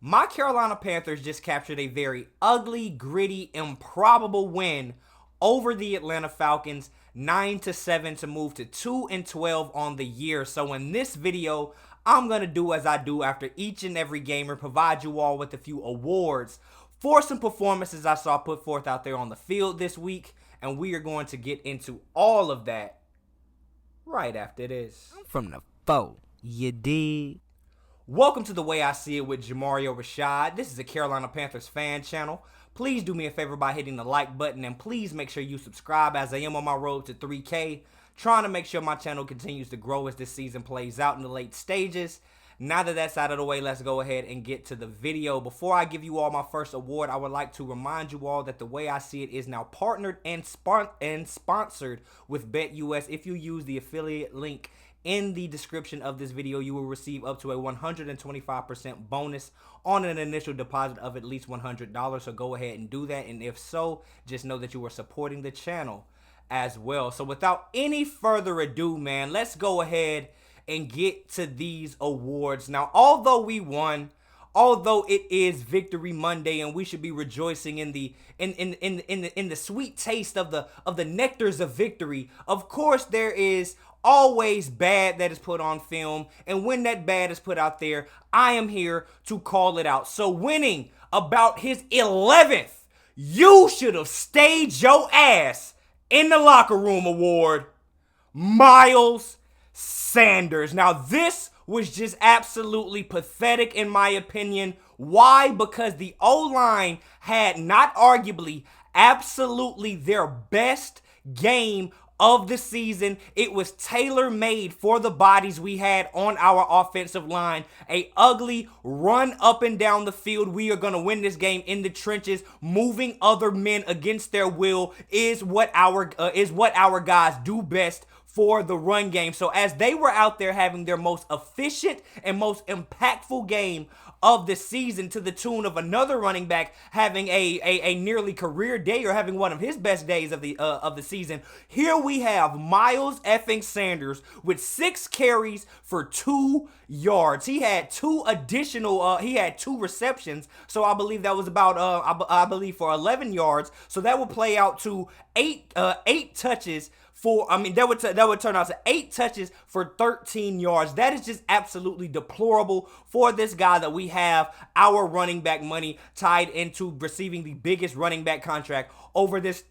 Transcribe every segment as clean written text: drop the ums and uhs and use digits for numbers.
My Carolina Panthers just captured a very ugly, gritty, improbable win over the Atlanta Falcons, 9-7 to move to 2-12 on the year. So in this video, I'm going to do as I do after each and every game and provide you all with a few awards for some performances I saw put forth out there on the field this week. And we are going to get into all of that right after this. I'm from the foe, you dig? Welcome to The Way I See It with Jamario Rashad. This is a Carolina Panthers fan channel. Please do me a favor by hitting the like button, and please make sure you subscribe as I am on my road to 3K. Trying to make sure my channel continues to grow as this season plays out in the late stages. Now that that's out of the way, let's go ahead and get to the video. Before I give you all my first award, I would like to remind you all that The Way I See It is now partnered and sponsored with BetUS. If you use the affiliate link in the description of this video, you will receive up to a 125% bonus on an initial deposit of at least $100. So go ahead and do that. And if so, just know that you are supporting the channel as well. So without any further ado, man, let's go ahead and get to these awards. Now, although we won, although it is Victory Monday and we should be rejoicing in the sweet taste of the nectars of victory, of course there is always bad that is put on film, and when that bad is put out there, I am here to call it out. So winning about his 11th "You should have stayed your ass in the locker room" award, Miles Sanders. Now this was just absolutely pathetic in my opinion. Why? Because the O-line had not arguably, absolutely their best game of the season. It was tailor-made for the bodies we had on our offensive line. A ugly run up and down the field. We are going to win this game in the trenches. Moving other men against their will is what our guys do best for the run game. So as they were out there having their most efficient and most impactful game of the season, to the tune of another running back having a nearly career day or having one of his best days of the season, here we have Miles effing Sanders with 6 carries for 2 yards. He had 2 receptions, so I believe that was about I believe for 11 yards. So that would play out to 8 touches. That would turn out to 8 touches for 13 yards. That is just absolutely deplorable for this guy that we have our running back money tied into receiving the biggest running back contract over this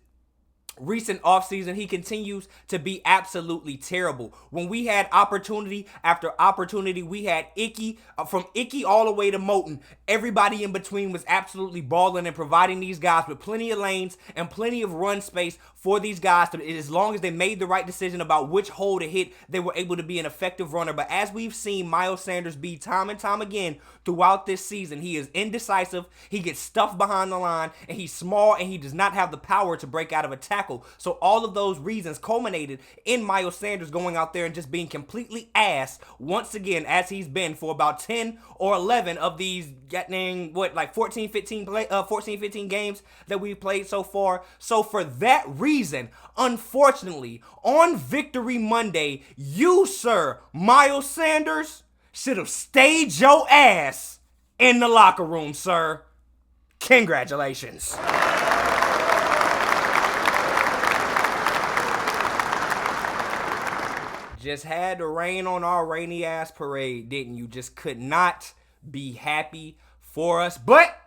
recent offseason. He continues to be absolutely terrible. When we had opportunity after opportunity, we had Icky, from Icky all the way to Moten. Everybody in between was absolutely balling and providing these guys with plenty of lanes and plenty of run space for these guys to, as long as they made the right decision about which hole to hit, they were able to be an effective runner. But as we've seen Miles Sanders be time and time again throughout this season, he is indecisive, he gets stuffed behind the line, and he's small, and he does not have the power to break out of a tackle. So all of those reasons culminated in Miles Sanders going out there and just being completely ass once again, as he's been for about 10 or 11 of these 14, 15 games that we've played so far. So for that reason, unfortunately, on Victory Monday, you, sir, Miles Sanders, should have stayed your ass in the locker room, sir. Congratulations. Just had to rain on our rainy ass parade, didn't you? Just could not be happy for us. But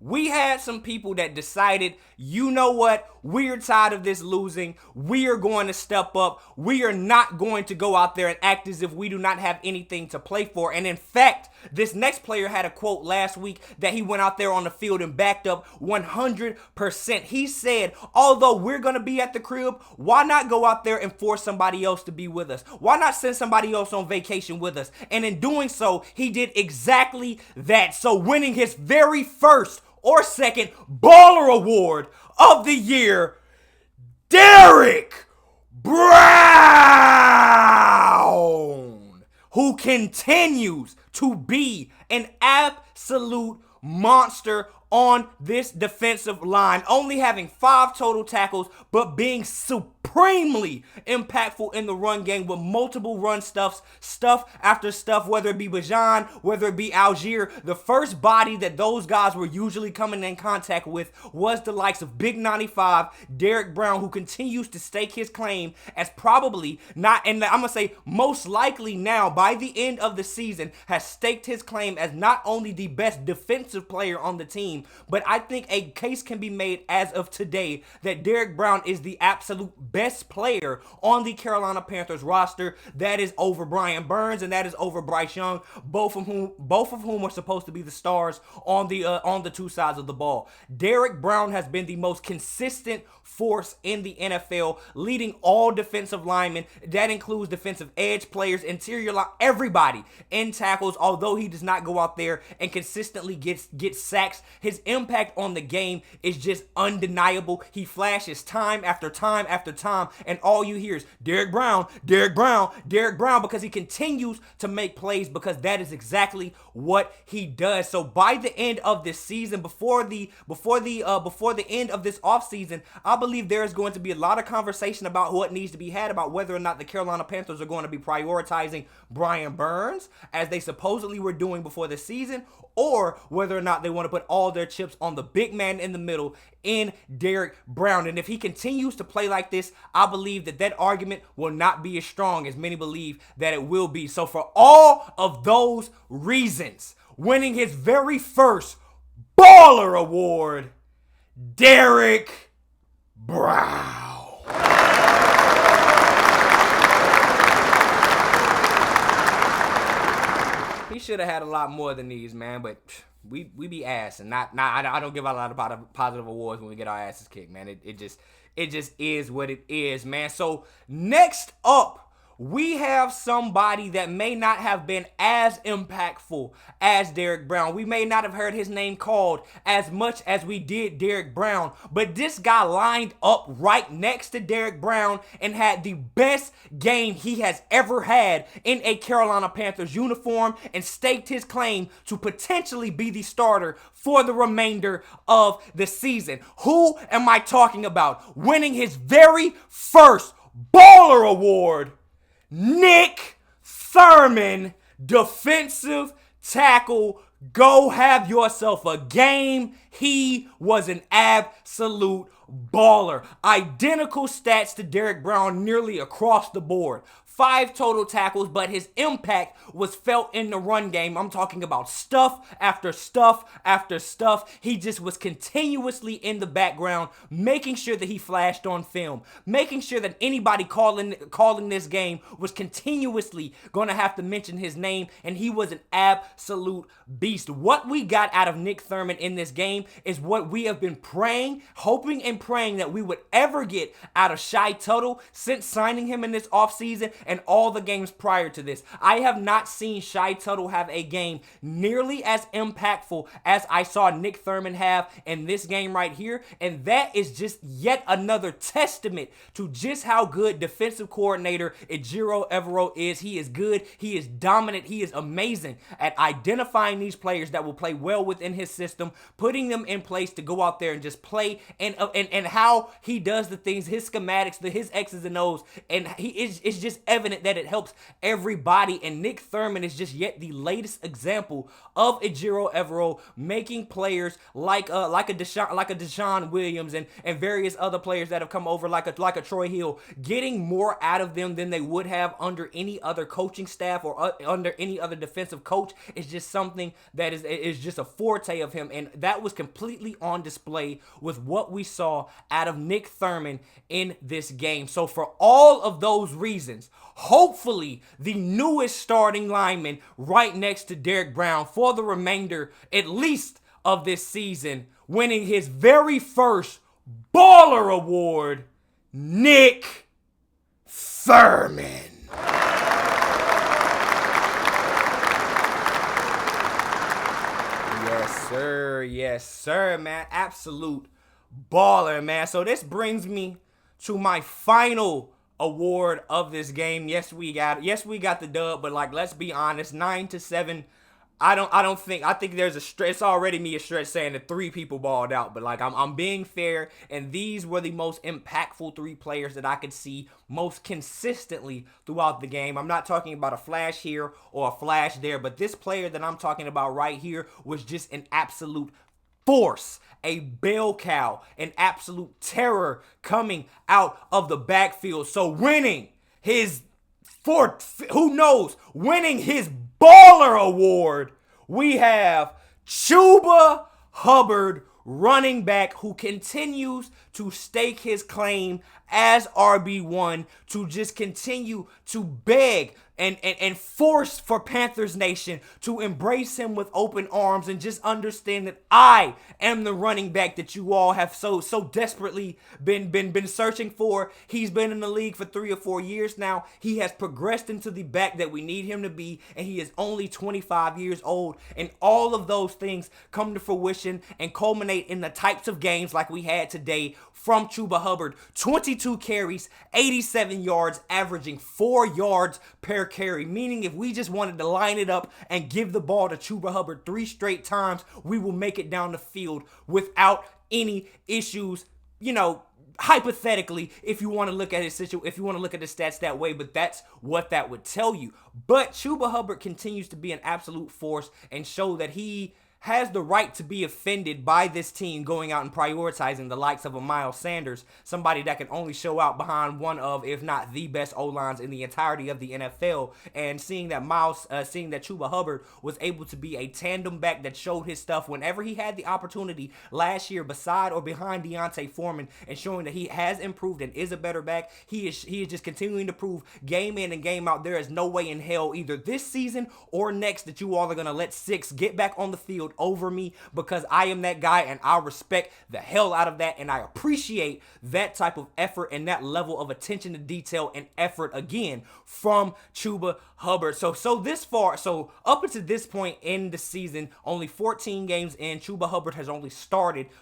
we had some people that decided, you know what? We're tired of this losing. We are going to step up. We are not going to go out there and act as if we do not have anything to play for. And in fact, this next player had a quote last week that he went out there on the field and backed up 100%. He said, although we're going to be at the crib, why not go out there and force somebody else to be with us? Why not send somebody else on vacation with us? And in doing so, he did exactly that. So winning his very first or second Baller Award of the year, Derrick Brown, who continues to be an absolute monster on this defensive line, only having 5 total tackles, but being superb supremely impactful in the run game with multiple run stuff after stuff, whether it be Bajan, whether it be Algier. The first body that those guys were usually coming in contact with was the likes of Big 95, Derrick Brown, who continues to stake his claim as probably not, and I'm going to say most likely now by the end of the season, has staked his claim as not only the best defensive player on the team, but I think a case can be made as of today that Derrick Brown is the absolute best player on the Carolina Panthers roster. That is over Brian Burns and that is over Bryce Young, both of whom are supposed to be the stars on the two sides of the ball. Derrick Brown has been the most consistent force in the NFL, leading all defensive linemen. That includes defensive edge players, interior line, everybody in tackles. Although he does not go out there and consistently get sacks, his impact on the game is just undeniable. He flashes time after time after time, and all you hear is Derrick Brown, Derrick Brown, Derrick Brown, because he continues to make plays, because that is exactly what he does. So by the end of this season, before the end of this offseason, I believe there is going to be a lot of conversation about what needs to be had about whether or not the Carolina Panthers are going to be prioritizing Brian Burns, as they supposedly were doing before the season, or whether or not they want to put all their chips on the big man in the middle in Derrick Brown. And if he continues to play like this, I believe that argument will not be as strong as many believe that it will be. So for all of those reasons, winning his very first Baller Award, Derrick Brown. He should have had a lot more than these, man, but we be ass, and I don't give out a lot of positive awards when we get our asses kicked, man. It just is what it is, man. So next up, we have somebody that may not have been as impactful as Derrick Brown. We may not have heard his name called as much as we did Derrick Brown, but this guy lined up right next to Derrick Brown and had the best game he has ever had in a Carolina Panthers uniform, and staked his claim to potentially be the starter for the remainder of the season. Who am I talking about? Winning his very first Baller Award, Nick Thurman, defensive tackle. Go have yourself a game. He was an absolute baller. Identical stats to Derrick Brown nearly across the board. 5 total tackles, but his impact was felt in the run game. I'm talking about stuff after stuff after stuff. He just was continuously in the background, making sure that he flashed on film, making sure that anybody calling this game was continuously going to have to mention his name, and he was an absolute beast. What we got out of Nick Thurman in this game is what we have been praying, hoping and praying that we would ever get out of Shy Tuttle since signing him in this offseason and all the games prior to this. I have not seen Shy Tuttle have a game nearly as impactful as I saw Nick Thurman have in this game right here, and that is just yet another testament to just how good defensive coordinator Ejiro Evero is. He is good, he is dominant, he is amazing at identifying these players that will play well within his system, putting them in place to go out there and just play, and how he does the things, his schematics, his X's and O's, and it's just evident that it helps everybody. And Nick Thurman is just yet the latest example of Ejiro Evero making players like a Deshaun Williams and various other players that have come over like a Troy Hill, getting more out of them than they would have under any other coaching staff or under any other defensive coach. It's just something that is just a forte of him, and that was completely on display with what we saw out of Nick Thurman in this game. So for all of those reasons, hopefully the newest starting lineman right next to Derrick Brown for the remainder, at least, of this season, winning his very first Baller Award, Nick Thurman. Yes, sir, man. Absolute baller, man. So this brings me to my final award of this game. Yes, we got the dub, but let's be honest, 9-7. I think there's a stretch. It's already me a stretch saying that 3 people balled out, but like I'm being fair, and these were the most impactful 3 players that I could see most consistently throughout the game. I'm not talking about a flash here or a flash there, but this player that I'm talking about right here was just an absolute force, a bell cow, an absolute terror coming out of the backfield. So winning his winning his baller award, we have Chuba Hubbard, running back who continues to stake his claim as RB1, to just continue to beg and force for Panthers Nation to embrace him with open arms, and just understand that I am the running back that you all have so desperately been searching for. He's been in the league for 3 or 4 years now. He has progressed into the back that we need him to be, and he is only 25 years old. And all of those things come to fruition and culminate in the types of games like we had today from Chuba Hubbard. 22 carries, 87 yards, averaging 4 yards per carry, meaning if we just wanted to line it up and give the ball to Chuba Hubbard 3 straight times, we will make it down the field without any issues, hypothetically, if you want to look at his situation, if you want to look at the stats that way, but that's what that would tell you. But Chuba Hubbard continues to be an absolute force and show that he has the right to be offended by this team going out and prioritizing the likes of a Miles Sanders, somebody that can only show out behind one of, if not the best O-lines in the entirety of the NFL. And seeing that Chuba Hubbard was able to be a tandem back that showed his stuff whenever he had the opportunity last year beside or behind Thurman, and showing that he has improved and is a better back. He is just continuing to prove game in and game out. There is no way in hell either this season or next that you all are going to let 6 get back on the field over me, because I am that guy, and I respect the hell out of that, and I appreciate that type of effort and that level of attention to detail and effort again from Chuba Hubbard. So up until this point in the season, only 14 games in, Chuba Hubbard has only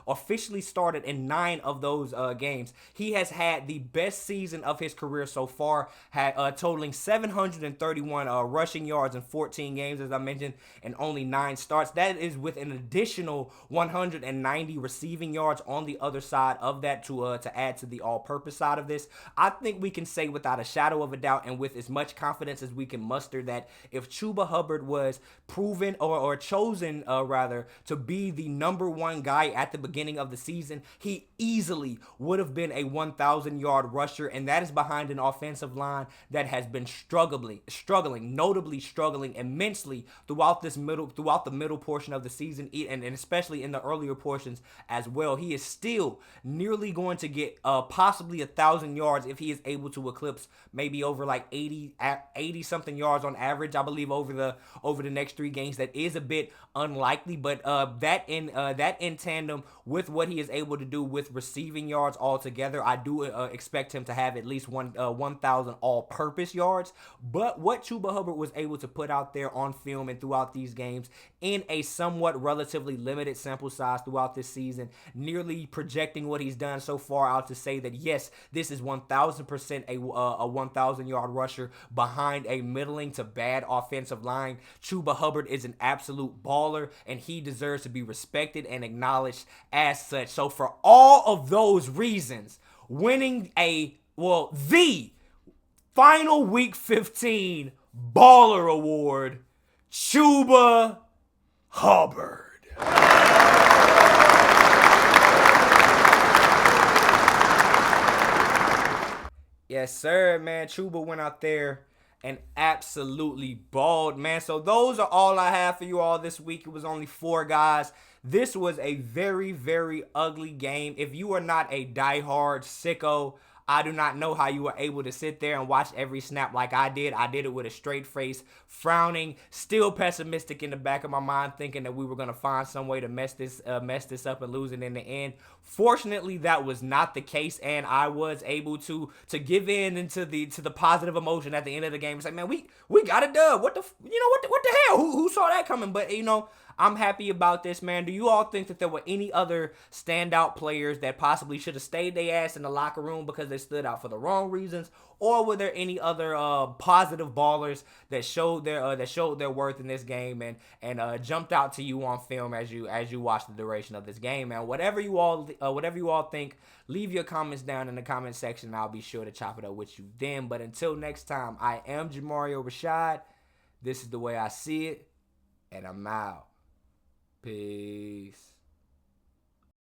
officially started in 9 of those games. He has had the best season of his career so far, totaling 731 rushing yards in 14 games, as I mentioned, and only 9 starts. That is with an additional 190 receiving yards on the other side of that to add to the all-purpose side of this. I think we can say without a shadow of a doubt and with as much confidence as we can muster that if Chuba Hubbard was proven or chosen rather to be the number 1 guy at the beginning of the season, he easily would have been a 1,000-yard rusher, and that is behind an offensive line that has been notably struggling immensely throughout the middle portion of the season, and especially in the earlier portions as well. He is still nearly going to get possibly 1,000 yards if he is able to eclipse maybe over like 80 something yards on average, I believe, over the next 3 games. That is a bit unlikely, but that in tandem with what he is able to do with receiving yards altogether, I do expect him to have at least 1,000 all-purpose yards. But what Chuba Hubbard was able to put out there on film and throughout these games in a somewhat relatively limited sample size throughout this season, nearly projecting what he's done so far out to say that yes, this is 1,000% a 1,000-yard rusher behind a middling to bad offensive line. Chuba Hubbard is an absolute baller, and he deserves to be respected and acknowledged as such. So for all of those reasons, winning the final Week 15 Baller Award, Chuba Hubbard. Yes, sir, man. Chuba went out there and absolutely balled, man. So those are all I have for you all this week. It was only 4 guys. This was a very, very ugly game. If you are not a diehard sicko, I do not know how you were able to sit there and watch every snap like I did. I did it with a straight face, frowning, still pessimistic in the back of my mind, thinking that we were going to find some way to mess this up and lose it in the end. Fortunately, that was not the case, and I was able to give in into the positive emotion at the end of the game. It's like, man, we got a dub. What the hell? Who saw that coming? But I'm happy about this, man. Do you all think that there were any other standout players that possibly should have stayed their ass in the locker room because they stood out for the wrong reasons, or were there any other positive ballers that showed their worth in this game and jumped out to you on film as you watch the duration of this game, man? Whatever you all think, leave your comments down in the comment section, and I'll be sure to chop it up with you then. But until next time, I am Jamario Rashad. This is the way I see it, and I'm out. Peace.